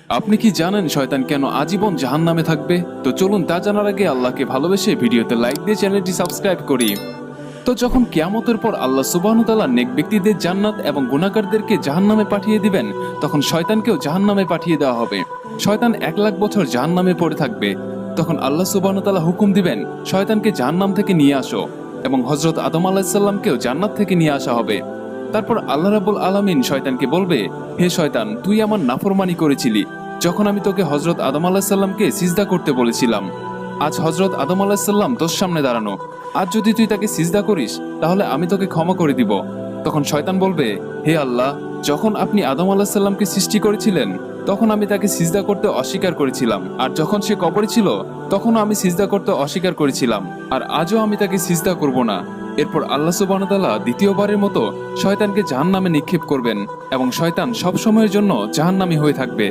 আপনি কি জানেন শয়তান কেন আজীবন জাহান্নামে থাকবে? তো চলুন তা জানার আগে আল্লাহকে ভালোবেসে ভিডিওতে লাইক দিয়ে চ্যানেলটি সাবস্ক্রাইব করি। তো যখন কিয়ামতের পর আল্লাহ সুবহানাহু ওয়া তাআলা নেক ব্যক্তিদের জান্নাত এবং গুনাহগারদেরকে জাহান্নামে পাঠিয়ে দিবেন, তখন শয়তানকেও জাহান্নামে পাঠিয়ে দেওয়া হবে। শয়তান 1,00,000 বছর জাহান্নামে পড়ে থাকবে। তখন আল্লাহ সুবহানাহু ওয়া তাআলা হুকুম দিবেন, শয়তানকে জাহান্নাম থেকে নিয়ে আসো, এবং হযরত আদম আলাইহিস সালামকেও জান্নাত থেকে নিয়ে আসা হবে। তারপর আল্লাহ রাব্বুল আলামিন শয়তানকে বলবে, হে শয়তান, তুই আমার নাফরমানি করেছিলি যখন আমি তোকে হযরত আদম আলাইহিস সালামকে সিজদা করতে বলেছিলাম। আজ হযরত আদম আলাইহিস সালাম তোর সামনে দাঁড়ানো, আজ যদি তুই তাকে সিজদা করিস তাহলে আমি তোকে ক্ষমা করে দিব। তখন শয়তান বলবে, হে আল্লাহ, যখন আপনি আদম আলাইহিস সালামকে সৃষ্টি করেছিলেন তখন আমি তাকে সিজদা করতে অস্বীকার করেছিলাম, আর যখন সে কবরে ছিল তখনও আমি সিজদা করতে অস্বীকার করেছিলাম, আর আজও আমি তাকে সিজদা করব না। এরপর আল্লাহ সুবহানাহু ওয়া তাআলা দ্বিতীয়বারের মতো শয়তানকে জাহান্নামে নিক্ষেপ করবেন, এবং শয়তান সব সময়ের জন্য জাহান্নামী হয়ে থাকবে।